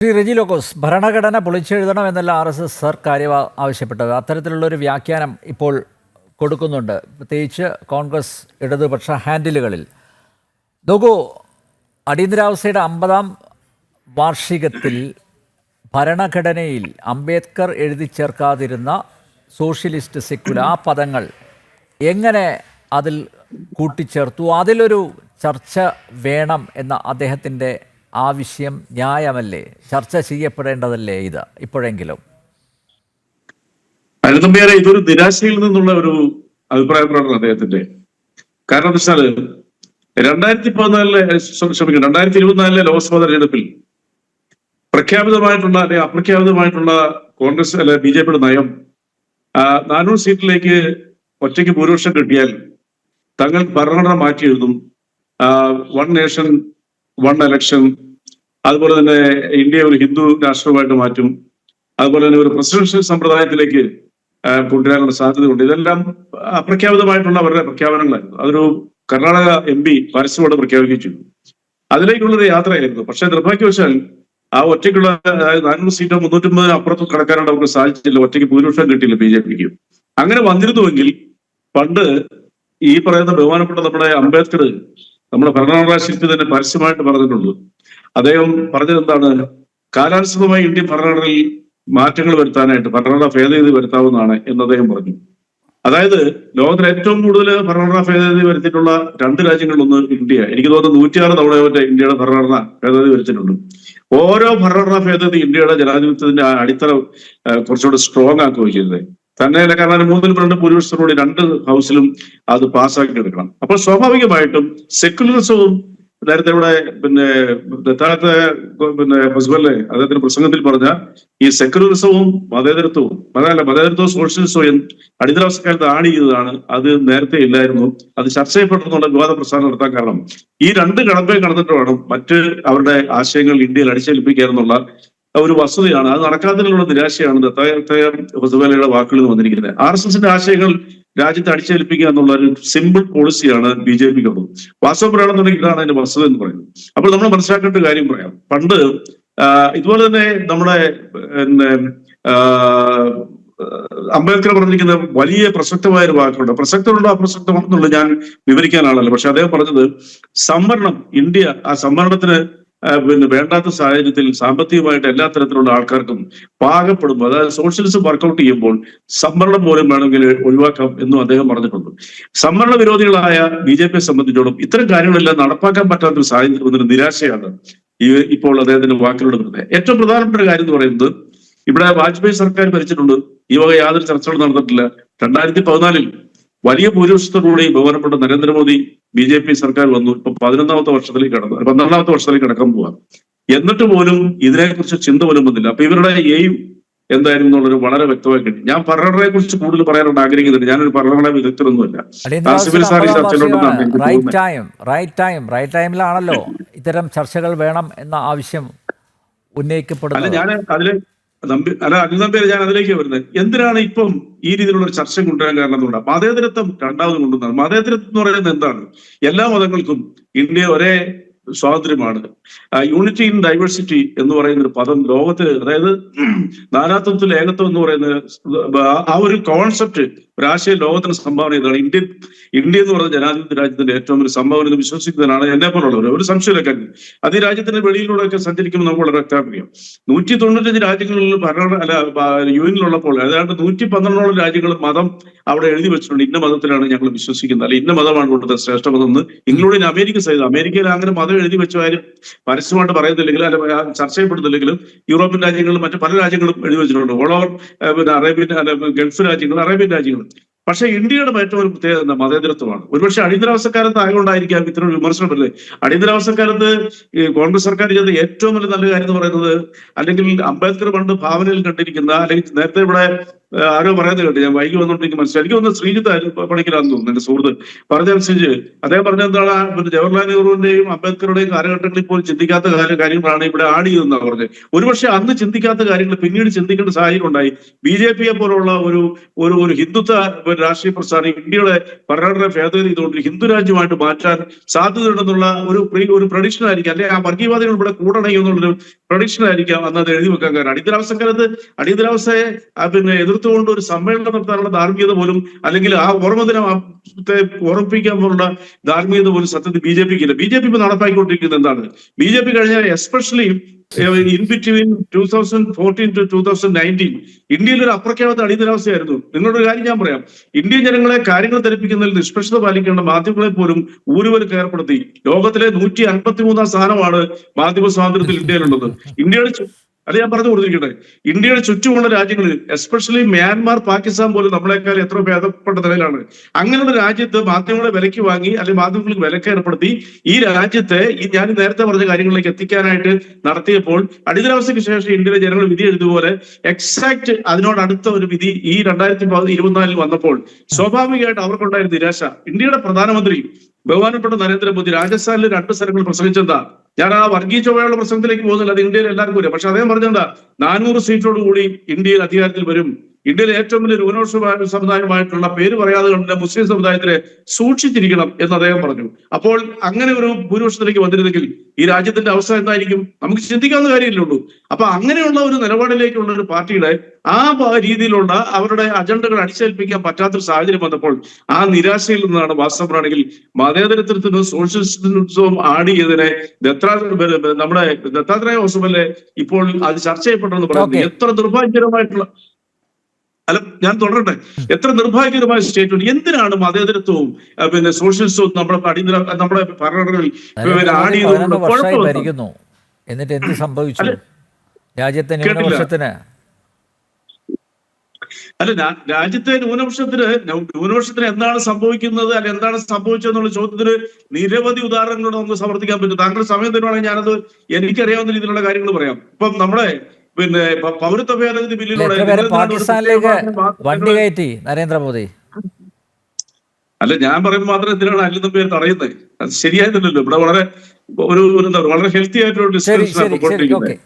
ശ്രീ റെജി ലോക്കോസ്, ഭരണഘടന പൊളിച്ചെഴുതണമെന്നല്ല RSS കാര്യമായി ആവശ്യപ്പെട്ടത്. അത്തരത്തിലുള്ളൊരു വ്യാഖ്യാനം ഇപ്പോൾ കൊടുക്കുന്നുണ്ട്, പ്രത്യേകിച്ച് കോൺഗ്രസ് ഇടതുപക്ഷ ഹാൻഡിലുകളിൽ. നോക്കൂ, അടിയന്തരാവസ്ഥയുടെ 50ാം വാർഷികത്തിൽ ഭരണഘടനയിൽ അംബേദ്കർ എഴുതി ചേർക്കാതിരുന്ന സോഷ്യലിസ്റ്റ്, സെക്യുലർ ആ പദങ്ങൾ എങ്ങനെ അതിൽ കൂട്ടിച്ചേർത്തു? അതിലൊരു ചർച്ച വേണം എന്ന അദ്ദേഹത്തിൻ്റെ ആവശ്യം ന്യായമല്ലേ? ചർച്ച ചെയ്യപ്പെടേണ്ടതല്ലേ ഇത് ഇപ്പോഴെങ്കിലും? അരുതമ്പേറെ ഇതൊരു നിരാശയിൽ നിന്നുള്ള ഒരു അഭിപ്രായ പ്രകടനം അദ്ദേഹത്തിന്റെ. കാരണം എന്താ വെച്ചാൽ 2024 ലോക്സഭാ തെരഞ്ഞെടുപ്പിൽ പ്രഖ്യാപിതമായിട്ടുള്ള അല്ലെങ്കിൽ അപ്രഖ്യാപിതമായിട്ടുള്ള കോൺഗ്രസ് അല്ലെ BJPയുടെ നയം 400 സീറ്റിലേക്ക് ഒറ്റയ്ക്ക് ഭൂരിപക്ഷം കിട്ടിയാൽ തങ്ങൾ ഭരണഘടന മാറ്റി എഴുതും, 1 നേഷൻ 1 ഇലക്ഷൻ, അതുപോലെ തന്നെ ഇന്ത്യ ഒരു ഹിന്ദു രാഷ്ട്രമായിട്ട് മാറ്റും, അതുപോലെ തന്നെ ഒരു പ്രസിഡൻഷ്യൽ സമ്പ്രദായത്തിലേക്ക് കൊണ്ടുവരാനുള്ള സാധ്യതയുണ്ട്. ഇതെല്ലാം അപ്രഖ്യാപിതമായിട്ടുള്ള അവരുടെ പ്രഖ്യാപനങ്ങളായിരുന്നു. അതൊരു കർണാടക MP പരസ്യമായിട്ട് പ്രഖ്യാപിച്ചു. അതിലേക്കുള്ളൊരു യാത്രയായിരുന്നു. പക്ഷെ നിർഭാഗ്യവശാൽ ആ ഒറ്റയ്ക്കുള്ള 400 സീറ്റോ 350 അപ്പുറത്തും കടക്കാനായിട്ട് അവർക്ക് സാധിച്ചില്ല. ഒറ്റയ്ക്ക് ഭൂരിപക്ഷം കിട്ടിയില്ല BJPക്ക്. അങ്ങനെ വന്നിരുന്നുവെങ്കിൽ പണ്ട് ഈ പറയുന്ന ബഹുമാനപ്പെട്ട നമ്മുടെ അംബേദ്കർ നമ്മുടെ ഭരണഘടനാ ശില്പി തന്നെ പരസ്യമായിട്ട് പറഞ്ഞിട്ടുണ്ട്. അദ്ദേഹം പറഞ്ഞത് എന്താണ്? കാലാനുസൃതമായി ഇന്ത്യൻ ഭരണഘടനയിൽ മാറ്റങ്ങൾ വരുത്താനായിട്ട് ഭരണഘടനാ ഭേദഗതി വരുത്താവുന്നതാണ് എന്ന് അദ്ദേഹം പറഞ്ഞു. അതായത് ലോകത്തിൽ ഏറ്റവും കൂടുതൽ ഭരണഘടനാ ഭേദഗതി വരുത്തിയിട്ടുള്ള 2 രാജ്യങ്ങളിലൊന്ന് ഇന്ത്യ. എനിക്ക് തോന്നുന്നു 106 തവണ ഇന്ത്യയുടെ ഭരണഘടന ഭേദഗതി വരുത്തിയിട്ടുണ്ട്. ഓരോ ഭരണഘടനാ ഭേദഗതി ഇന്ത്യയുടെ ജനാധിപത്യത്തിന്റെ അടിത്തറ കുറച്ചുകൂടി സ്ട്രോങ് ആക്കുകയും ചെയ്തത് തന്നെയല്ല. കാരണം 3/2 ഭൂരിപക്ഷത്തോടുകൂടി 2 ഹൗസിലും അത് പാസ്സാക്കി എടുക്കണം. അപ്പോൾ സ്വാഭാവികമായിട്ടും സെക്യുലറിസവും നേരത്തെ ഇവിടെ ദത്താഴത്തെ ഹസ്ബല്ലേ അദ്ദേഹത്തിന്റെ പ്രസംഗത്തിൽ പറഞ്ഞ ഈ സെക്യുലറിസവും മതേതരത്വവും സോഷ്യലിസവും അടിയന്തരാവസ്ഥക്കാലത്ത് ആഡ് ചെയ്തതാണ്. അത് നേരത്തെ ഇല്ലായിരുന്നു. അത് ചർച്ച ചെയ്യപ്പെട്ടെന്നുള്ള വിവാദ പ്രസ്ഥാനം നടത്താൻ കാരണം ഈ 2 കടമ്പയും കടന്നിട്ട് വേണം മറ്റ് അവരുടെ ആശയങ്ങൾ ഇന്ത്യയിൽ അടിച്ചേൽപ്പിക്കുക എന്നുള്ള ഒരു വസ്തുതയാണ്. അത് നടക്കാത്തതിനുള്ള നിരാശയാണ് ദത്താഴത്തെ ഹസ്ബല്ലയുടെ വാക്കുകളിൽ വന്നിരിക്കുന്നത്. RSSന്റെ ആശയങ്ങൾ രാജ്യത്തെ അടിച്ചേൽപ്പിക്കുക എന്നുള്ള ഒരു സിമ്പിൾ പോളിസിയാണ് BJPക്കുള്ളത്. വാസ്തവം പറയുകയാണെന്നുണ്ടെങ്കിൽ ഇതാണ് അതിന്റെ വസ്തുത എന്ന് പറയുന്നത്. അപ്പോൾ നമ്മൾ മനസ്സിലാക്കേണ്ട കാര്യം പറയാം. പണ്ട് ഇതുപോലെ തന്നെ നമ്മുടെ അംബേദ്കർ പറഞ്ഞിരിക്കുന്ന വലിയ പ്രസക്തമായ ഒരു വാക്കുണ്ട്. പ്രസക്തമുണ്ടോ അപ്രസക്തമാണെന്നുള്ളത് ഞാൻ വിവരിക്കാനാണല്ലോ. പക്ഷെ അദ്ദേഹം പറഞ്ഞത് സംവരണം, ഇന്ത്യ ആ സംവരണത്തിന് വേണ്ടാത്ത സാഹചര്യത്തിൽ സാമ്പത്തികമായിട്ട് എല്ലാ തരത്തിലുള്ള ആൾക്കാർക്കും പാകപ്പെടുമ്പോൾ, അതായത് സോഷ്യലിസം വർക്കൗട്ട് ചെയ്യുമ്പോൾ സംവരണം പോലും വേണമെങ്കിൽ ഒഴിവാക്കാം എന്നും അദ്ദേഹം പറഞ്ഞിട്ടുണ്ട്. സംവരണ വിരോധികളായ BJPയെ സംബന്ധിച്ചോളം ഇത്തരം കാര്യങ്ങളെല്ലാം നടപ്പാക്കാൻ പറ്റാത്തൊരു സാഹചര്യം വന്നൊരു നിരാശയാണ് ഇപ്പോൾ അദ്ദേഹത്തിന്റെ വാക്കിലൂടെ വരുന്നത്. ഏറ്റവും പ്രധാനപ്പെട്ട കാര്യം എന്ന് പറയുന്നത്, ഇവിടെ വാജ്പേയി സർക്കാർ ഭരിച്ചിട്ടുണ്ട്, ഈ വക യാതൊരു ചർച്ചകളും നടന്നിട്ടില്ല. 2014 വലിയ ഭൂരിപക്ഷത്തോടുകൂടി ബഹുമാനപ്പെട്ട നരേന്ദ്രമോദി BJP സർക്കാർ വന്നു. ഇപ്പൊ 12ാമത്തെ വർഷത്തിലേക്ക് 12ാമത്തെ വർഷത്തിലേക്ക് കടക്കാൻ പോവാ. എന്നിട്ട് പോലും ഇതിനെക്കുറിച്ച് ചിന്ത പോലും വന്നില്ല. അപ്പൊ ഇവരുടെ എയിം എന്തായിരുന്നു എന്നുള്ളത് വളരെ വ്യക്തമായി കിട്ടി. ഞാൻ ഭരണഘടനയെ കുറിച്ച് കൂടുതൽ പറയാനായിട്ട് ആഗ്രഹിക്കുന്നുണ്ട്. ഞാനൊരു ഭരണഘടനാ വിദഗ്ധരൊന്നുമല്ല. റൈറ്റ് ടൈമിലാണല്ലോ ഇത്തരം ചർച്ചകൾ വേണം എന്ന ആവശ്യം ഉന്നയിക്കപ്പെടുന്നത്. അനിൽനമ്പേര്, ഞാൻ അതിലേക്ക് വരുന്നത് എന്തിനാണ് ഇപ്പം ഈ രീതിയിലുള്ള ഒരു ചർച്ച കൊണ്ടുവരാൻ കാരണം എന്നുള്ളത് മതേതരത്വം രണ്ടാമത് കൊണ്ടുവന്നത്. മതേതരത്വം എന്ന് പറയുന്നത് എന്താണ്? എല്ലാ മതങ്ങൾക്കും ഇന്ത്യ ഒരേ സ്വാതന്ത്ര്യമാണ്. യൂണിറ്റി ഇൻ ഡൈവേഴ്സിറ്റി എന്ന് പറയുന്ന ഒരു പദം ലോകത്ത്, അതായത് നാനാത്വത്തിൽ ഏകത്വം എന്ന് പറയുന്നത് ആ ഒരു കോൺസെപ്റ്റ്, ഒരാശയം ലോകത്തിന് സംഭാവന ചെയ്തതാണ്. ഇന്ത്യ എന്ന് പറയുന്ന ജനാധിപത്യ രാജ്യത്തിന്റെ ഏറ്റവും ഒരു സംഭാവന എന്ന് വിശ്വസിക്കുന്നതാണ് എന്നെ പോലുള്ളവർ. ഒരു സംശയമില്ല. അത് ഈ രാജ്യത്തിന്റെ വെളിയിലൂടെയൊക്കെ സഞ്ചരിക്കുമ്പോൾ നമുക്ക് വളരെ വ്യക്തമാക്കാം. 195 രാജ്യങ്ങളിൽ UN-ലുള്ളപ്പോൾ ഏതാണ്ട് 112 രാജ്യങ്ങൾ മതം അവിടെ എഴുതി വെച്ചിട്ടുണ്ട്. ഇന്ന മതത്തിലാണ് ഞങ്ങൾ വിശ്വസിക്കുന്നത്, അല്ലെ ഇന്ന മതമാണ് ഇവിടുത്തെ ശ്രേഷ്ഠ മതം എന്ന്. ഇൻക്ലൂഡിങ് അമേരിക്ക സഹിതം. അമേരിക്കയിൽ അങ്ങനെ മതം എഴുതി വെച്ച കാര്യം പരസ്യമായിട്ട് പറയുന്നില്ലെങ്കിലും അല്ല ചർച്ച ചെയ്യപ്പെടുന്നില്ലെങ്കിലും യൂറോപ്യൻ രാജ്യങ്ങളും മറ്റു പല രാജ്യങ്ങളും എഴുതി വെച്ചിട്ടുണ്ട്. ഓൾ ഓവർ അറേബ്യൻ ഗൾഫ് രാജ്യങ്ങൾ, അറേബ്യൻ രാജ്യങ്ങൾ. പക്ഷെ ഇന്ത്യയുടെ ഏറ്റവും ഒരു പ്രത്യേകത മതേതരത്വമാണ്. ഒരുപക്ഷെ അടിയന്തരാവസ്ഥക്കാലത്ത് ആയതുകൊണ്ടായിരിക്കാം ഇത്തരം വിമർശനം വരുന്നത്. അടിയന്തരാവസ്ഥക്കാലത്ത് ഈ കോൺഗ്രസ് സർക്കാർ ചെയ്ത ഏറ്റവും വലിയ നല്ല കാര്യം എന്ന് പറയുന്നത്, അല്ലെങ്കിൽ അംബേദ്കർ പണ്ട് ഭാവനയിൽ കണ്ടിരിക്കുന്ന, അല്ലെങ്കിൽ നേരത്തെ ഇവിടെ ആരോ പറയുന്നത് കേട്ടു, ഞാൻ വൈകി വന്നോണ്ട് എനിക്ക് മനസ്സിലായി. എനിക്ക് തോന്നുന്നു ശ്രീജിത്ത് പണിക്കലാന്ന് തോന്നുന്നു എന്റെ സുഹൃത്ത് പറഞ്ഞനുസരിച്ച്. അദ്ദേഹം പറഞ്ഞ എന്താണ്, പിന്നെ ജവഹർലാൽ നെഹ്റുവിന്റെയും അംബേദ്കറുടെയും കാലഘട്ടങ്ങളിൽ പോലും ചിന്തിക്കാത്ത കാര്യങ്ങളാണ് ഇവിടെ ആഡ് ചെയ്തെന്നാണ് പറഞ്ഞത്. ഒരുപക്ഷെ അന്ന് ചിന്തിക്കാത്ത കാര്യങ്ങൾ പിന്നീട് ചിന്തിക്കേണ്ട സാഹചര്യം ഉണ്ടായി. BJP പോലുള്ള ഒരു ഒരു ഒരു ഹിന്ദുത്വ രാഷ്ട്രീയ പ്രസ്ഥാനം ഇന്ത്യയുടെ ഭരണഘടന ഭേദഗതി ചെയ്തുകൊണ്ട് ഹിന്ദു രാജ്യമായിട്ട് മാറ്റാൻ സാധ്യതയുണ്ടെന്നുള്ള ഒരു പ്രഡിക്ഷൻ ആയിരിക്കാം, അല്ലെ ആ വർഗീയവാദികൾ ഇവിടെ കൂടണം എന്നുള്ളൊരു പ്രഡിക്ഷൻ ആയിരിക്കാം അന്ന് അത് എഴുതി വെക്കാൻ കാരണം. അടിയന്തരാവസ്ഥയെ പിന്നെ എതിർത്തുകൊണ്ട് ഒരു സമ്മേളനം നടത്താനുള്ള ധാർമ്മികത പോലും, അല്ലെങ്കിൽ ആ ഓർമ്മദിനത്തെ ഓർമ്മിപ്പിക്കാൻ പോലുള്ള ധാർമ്മികത പോലും സത്യത്തിൽ BJPക്ക് ഇല്ല. BJP ഇപ്പൊ നടപ്പാക്കിക്കൊണ്ടിരിക്കുന്നത് എന്താണ്? BJP കഴിഞ്ഞ എസ്പെഷ്യലി ഇൻ ബിറ്റ്വീൻ 2014 to 2019 ഇന്ത്യയിൽ ഒരു അപ്രഖ്യാപിത അടിയന്തരാവസ്ഥയായിരുന്നു. നിങ്ങളൊരു കാര്യം ഞാൻ പറയാം, ഇന്ത്യൻ ജനങ്ങളെ കാര്യങ്ങൾ ധരിപ്പിക്കുന്നതിൽ നിഷ്പക്ഷത പാലിക്കേണ്ട മാധ്യമങ്ങളെ പോലും ഊരുവർക്ക് ഏർപ്പെടുത്തി. ലോകത്തിലെ 153-ാം സ്ഥാനമാണ് മാധ്യമ സ്വാതന്ത്ര്യത്തിൽ ഇന്ത്യയിലുള്ളത്. അത് ഞാൻ പറഞ്ഞു കൊടുത്തിരിക്കട്ടെ. ഇന്ത്യയുടെ ചുറ്റുമുള്ള രാജ്യങ്ങളിൽ എസ്പെഷ്യലി മ്യാൻമാർ, പാകിസ്ഥാൻ പോലും നമ്മളെക്കാൾ എത്ര ഭേദപ്പെട്ട നിലയിലാണ്. അങ്ങനെയുള്ള രാജ്യത്ത് മാധ്യമങ്ങളെ വിലയ്ക്ക് വാങ്ങി, അല്ലെങ്കിൽ മാധ്യമങ്ങൾക്ക് വിലക്ക് ഏർപ്പെടുത്തി ഈ രാജ്യത്തെ ഞാൻ നേരത്തെ പറഞ്ഞ കാര്യങ്ങളിലേക്ക് എത്തിക്കാനായിട്ട് നടത്തിയപ്പോൾ അടിയന്തരാവസ്ഥയ്ക്ക് ശേഷം ഇന്ത്യയിലെ ജനങ്ങൾ വിധി എഴുതുപോലെ എക്സാക്ട് അതിനോടടുത്ത ഒരു വിധി ഈ 2024 വന്നപ്പോൾ സ്വാഭാവികമായിട്ട് അവർക്കുണ്ടായിരുന്ന നിരാശ. ഇന്ത്യയുടെ പ്രധാനമന്ത്രി ബഹുമാനപ്പെട്ട നരേന്ദ്രമോദി രാജസ്ഥാനിൽ 2 സ്ഥലങ്ങൾ പ്രസംഗിച്ചെന്താ, ഞാൻ ആ വർഗീയ ചൊവ്വയുള്ള പ്രസംഗത്തിലേക്ക് പോകുന്നില്ല, അത് ഇന്ത്യയിൽ എല്ലാവർക്കും അറിയാം. പക്ഷെ അദ്ദേഹം പറഞ്ഞെന്താ, 400 സീറ്റോട് കൂടി ഇന്ത്യയിൽ അധികാരത്തിൽ വരും. ഇന്ത്യയിലെ ഏറ്റവും വലിയ ന്യൂനപക്ഷ സമുദായമായിട്ടുള്ള പേര് പറയാതെ കണ്ട മുസ്ലിം സമുദായത്തിനെ സൂക്ഷിച്ചിരിക്കണം എന്ന് അദ്ദേഹം പറഞ്ഞു. അപ്പോൾ അങ്ങനെ ഒരു ഭൂരിപക്ഷത്തിലേക്ക് വന്നിരുന്നെങ്കിൽ ഈ രാജ്യത്തിന്റെ അവസ്ഥ എന്തായിരിക്കും നമുക്ക് ചിന്തിക്കാവുന്ന കാര്യമല്ലേ ഉള്ളൂ. അപ്പൊ അങ്ങനെയുള്ള ഒരു നിലപാടിലേക്കുള്ള ഒരു പാർട്ടിയുടെ ആ രീതിയിലുള്ള അവരുടെ അജണ്ടകൾ അടിച്ചേൽപ്പിക്കാൻ പറ്റാത്തൊരു സാഹചര്യം വന്നപ്പോൾ ആ നിരാശയിൽ നിന്നാണ് വാസ്തവമാണെങ്കിൽ മതേതരത്വത്തിനും സോഷ്യലിസത്തിനും ആഡ് ചെയ്തതിനെ നമ്മുടെ ദത്താത്രേയ ഹോസ്പിറ്റലിലെ ഇപ്പോൾ അത് ചർച്ച ചെയ്യപ്പെട്ടെന്ന് പറയുന്നത് എത്ര നിർഭാഗ്യകരമായിട്ടുള്ള, അല്ല ഞാൻ തുടരട്ടെ, എത്ര നിർഭാഗ്യകരമായ സ്റ്റേറ്റ്മെന്റ്. എന്തിനാണ് മതേതരത്വവും പിന്നെ സോഷ്യലിസവും നമ്മുടെ ഭരണഘടനകളിൽ ആഡ് ചെയ്തു? എന്നിട്ട് എന്ത് സംഭവിച്ചു രാജ്യത്തെ ന്യൂനപക്ഷത്തിന്? അല്ല, രാജ്യത്തെ ന്യൂനപക്ഷത്തിന് എന്താണ് സംഭവിക്കുന്നത്, അല്ല എന്താണ് സംഭവിച്ചതെന്നുള്ള ചോദ്യത്തിന് നിരവധി ഉദാഹരണങ്ങൾ നമുക്ക് സമർത്ഥിക്കാൻ പറ്റും. താങ്കൾ സമയം തരുവാണെങ്കിൽ ഞാനത് എനിക്കറിയാവുന്ന രീതിയിലുള്ള കാര്യങ്ങൾ പറയാം. ഇപ്പം നമ്മുടെ പിന്നെ പൗരത്വ ഭേദഗതി ബില്ലിലൂടെ പാകിസ്ഥാനിലേക്ക് വണ്ടി കയറ്റി നരേന്ദ്രമോദി. അല്ല, ഞാൻ പറയുമ്പോൾ മാത്രം എന്തിനാണ് അല്ലെന്ന പേര് തടയുന്നത്? അത് ശരിയായിരുന്നല്ലോ. ഇവിടെ വളരെ ഹെൽത്തി ആയിട്ടുള്ള ഡിസ്കഷൻ.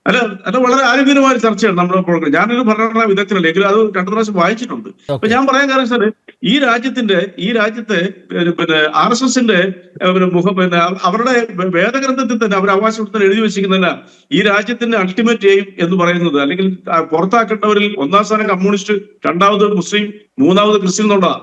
അല്ല വളരെ ആരോഗ്യകരമായ ചർച്ചയാണ് നമ്മുടെ പ്രോഗ്രാം. ഞാനൊരു ഭരണഘടനാ വിദഗ്ധനല്ല, എങ്കിലും അത് 2 പ്രാവശ്യം വായിച്ചിട്ടുണ്ട്. അപ്പൊ ഞാൻ പറയാൻ കാരണം വെച്ചാല് ഈ രാജ്യത്തെ പിന്നെ RSSന്റെ പിന്നെ അവരുടെ വേദഗ്രന്ഥത്തിൽ തന്നെ അവർ അവകാശപ്പെടുത്താൻ എഴുതി വെച്ചിരിക്കുന്നതല്ല ഈ രാജ്യത്തിന്റെ അൾട്ടിമേറ്റ് എയിം എന്ന് പറയുന്നത്, അല്ലെങ്കിൽ പുറത്താക്കേണ്ടവരിൽ 1-ാം സ്ഥാനം കമ്മ്യൂണിസ്റ്റ്, 2ാമത് മുസ്ലിം, 3ാമത് ക്രിസ്ത്യൻ എന്നുള്ളതാ.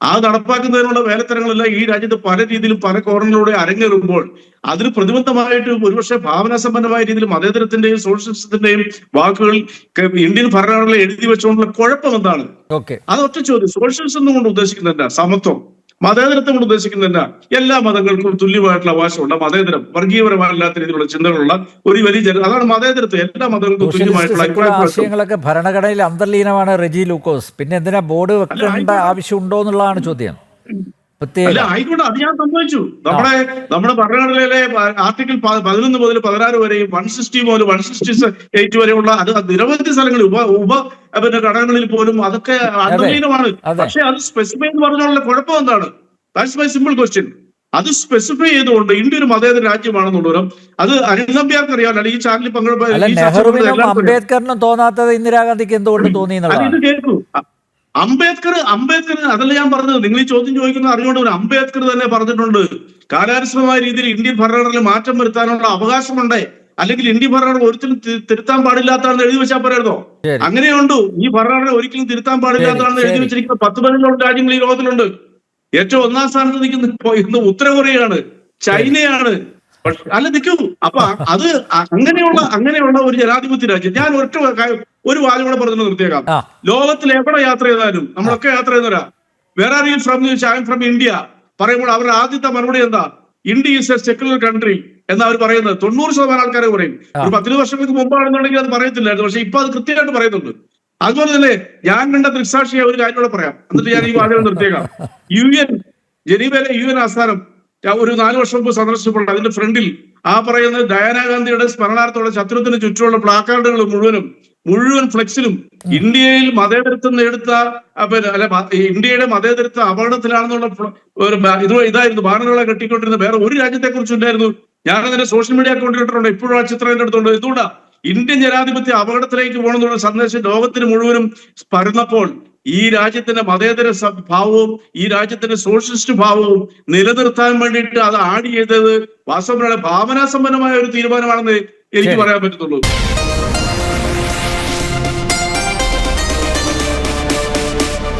അത് നടപ്പാക്കുന്നതിനുള്ള വേലത്തരങ്ങളെല്ലാം ഈ രാജ്യത്ത് പല രീതിയിലും പല കോർണറിലൂടെ അരങ്ങേറുമ്പോൾ അതിന് പ്രതിബദ്ധമായിട്ട് ഒരുപക്ഷെ ഭാവനാസമ്പന്നമായ രീതിയിൽ മതേതരത്തിന്റെയും സോഷ്യലിസത്തിന്റെയും വാക്കുകൾ ഇന്ത്യൻ ഭരണഘടനയിൽ എഴുതി വെച്ചുകൊണ്ടുള്ള കുഴപ്പം എന്താണ്? അത് ഒറ്റ ചോദ്യം. സോഷ്യലിസം കൊണ്ട് ഉദ്ദേശിക്കുന്നില്ല സമത്വം, മതേതരത്വം കൊണ്ട് ഉദ്ദേശിക്കുന്നില്ല എല്ലാ മതങ്ങൾക്കും തുല്യമായിട്ടുള്ള അവകാശമുള്ള മതേതരം, വർഗീയപരമല്ലാത്ത രീതിയിലുള്ള ചിന്തകളുള്ള ഒരു വലിയ അതാണ് മതേതരത്വം. എല്ലാ മതങ്ങൾക്കും തുല്യമായിട്ടുള്ള ആശയങ്ങളൊക്കെ ഭരണഘടനയിൽ അന്തർലീനമാണ്. റെജി ലൂക്കോസ്, പിന്നെ എന്തിനാ ബോർഡ് വെക്കേണ്ട ആവശ്യമുണ്ടോ എന്നുള്ളതാണ് ചോദ്യം. അല്ല ആയിക്കോട്ടെ, അത് ഞാൻ സമ്മതിച്ചു. നമ്മുടെ ഭരണഘടനയിലെ ആർട്ടിക്കിൾ 11 മുതൽ 16 വരെയും 160 മുതൽ 168 വരെയുള്ള അത് നിരവധി സ്ഥലങ്ങളിൽ പിന്നെ ഘടകങ്ങളിൽ പോലും അതൊക്കെ അന്തർലീനമാണ്. പക്ഷെ അത് സ്പെസിഫൈ എന്ന് പറഞ്ഞുള്ള കുഴപ്പം എന്താണ്? That's my simple question. അത് സ്പെസിഫൈ ചെയ്തുകൊണ്ട് ഇന്ത്യ ഒരു മതേതര രാജ്യമാണെന്നുള്ളവരും അത് അനിൽനമ്പ്യാർക്ക് അറിയാമല്ലോ, ഈ ചാനലിൽ പങ്കെടുക്കുന്ന അംബേദ്കറിനും തോന്നാത്തത് ഇന്ദിരാഗാന്ധിക്ക് എന്തുകൊണ്ട് തോന്നി? ഇത് കേൾക്കൂ. അംബേദ്കർ അതല്ല ഞാൻ പറഞ്ഞത്. നിങ്ങൾ ഈ ചോദ്യം ചോദിക്കുന്ന അറിഞ്ഞുകൊണ്ട് ഒരു അംബേദ്കർ തന്നെ പറഞ്ഞിട്ടുണ്ട്, കാലാനുസൃതമായ രീതിയിൽ ഇന്ത്യൻ ഭരണഘടനയിൽ മാറ്റം വരുത്താനുള്ള അവകാശമുണ്ട്, അല്ലെങ്കിൽ ഇന്ത്യൻ ഭരണഘടന ഒരിക്കലും തിരുത്താൻ പാടില്ലാത്തതാണെന്ന് എഴുതി വെച്ചാൽ പറയായിരുന്നോ? അങ്ങനെയുണ്ട്. ഈ ഭരണഘടന ഒരിക്കലും തിരുത്താൻ പാടില്ലാത്തതാണെന്ന് എഴുതി വെച്ചിരിക്കുന്ന 10-15 രാജ്യങ്ങൾ ഈ ലോകത്തിലുണ്ട്. ഏറ്റവും 1-ാം സ്ഥാനത്ത് നിൽക്കുന്ന ഇന്ന് ഉത്തര കൊറിയയാണ്, ചൈനയാണ്. അല്ല നിൽക്കൂ. അപ്പൊ അത് അങ്ങനെയുള്ള ഒരു ജനാധിപത്യ രാജ്യം. ഞാൻ ഒരു വാചകം കൂടെ പറഞ്ഞു നിർത്തിയേക്കാം. ലോകത്തിൽ എവിടെ യാത്ര ചെയ്താലും നമ്മളൊക്കെ യാത്ര ചെയ്യുന്നവരാ. Where are you from? I am from India പറയുമ്പോൾ അവരുടെ ആദ്യത്തെ മറുപടി എന്താ? India is a secular country എന്നാ അവർ പറയുന്നത്. 90% ആൾക്കാരെ പറയും. ഒരു 10 വർഷങ്ങൾക്ക് മുമ്പാണെന്നുണ്ടെങ്കിൽ അത് പറയത്തില്ലായിരുന്നു, പക്ഷെ ഇപ്പൊ അത് കൃത്യമായിട്ട് പറയുന്നുണ്ട്. അതുപോലെ തന്നെ ഞാൻ കണ്ട ദൃക്സാക്ഷിയെ ഒരു കാര്യം കൂടെ പറയാം, എന്നിട്ട് ഞാൻ ഈ വാചകം നിർത്തിയേക്കാം. ജനീവയിലെ UN ആസ്ഥാനം ഒരു 4 വർഷം മുമ്പ് സന്ദർശിച്ചപ്പോൾ അതിന്റെ ഫ്രണ്ടിൽ ആ പറയുന്നത് ഡയാന ഗാന്ധിയുടെ സ്മരണാർത്ഥമുള്ള ചത്തുരത്തിന് ചുറ്റുമുള്ള പ്ലാക്കാർഡുകൾ മുഴുവനും മുഴുവൻ ഫ്ലെക്സിലും ഇന്ത്യയിൽ മതേതരത്വം എടുത്ത ഇന്ത്യയുടെ മതേതരത്വ അപകടത്തിലാണെന്നുള്ള ഇതായിരുന്നു ബാനറുകളെ കെട്ടിക്കൊണ്ടിരുന്ന വേറെ ഒരു രാജ്യത്തെ കുറിച്ചില്ലായിരുന്നു. ഞാനതിന്റെ സോഷ്യൽ മീഡിയ അക്കൗണ്ടിൽ ഇട്ടിട്ടുണ്ട്. ഇപ്പോഴും ആ ചിത്രം എന്റെ അടുത്തുണ്ട്. എന്തുകൊണ്ടാ ഇന്ത്യൻ ജനാധിപത്യ അപകടത്തിലേക്ക് പോകണമെന്നുള്ള സന്ദേശം ലോകത്തിന് മുഴുവനും പരന്നപ്പോൾ ഈ രാജ്യത്തിന്റെ മതേതര ഭാവവും ഈ രാജ്യത്തിന്റെ സോഷ്യലിസ്റ്റ് ഭാവവും നിലനിർത്താൻ വേണ്ടിയിട്ട് അത് ആഡ് ചെയ്തത് വാസ്തവമാണ് ഭാവനാസമ്പന്നമായ ഒരു തീരുമാനമാണെന്ന് എനിക്ക് പറയാൻ പറ്റത്തുള്ളൂ.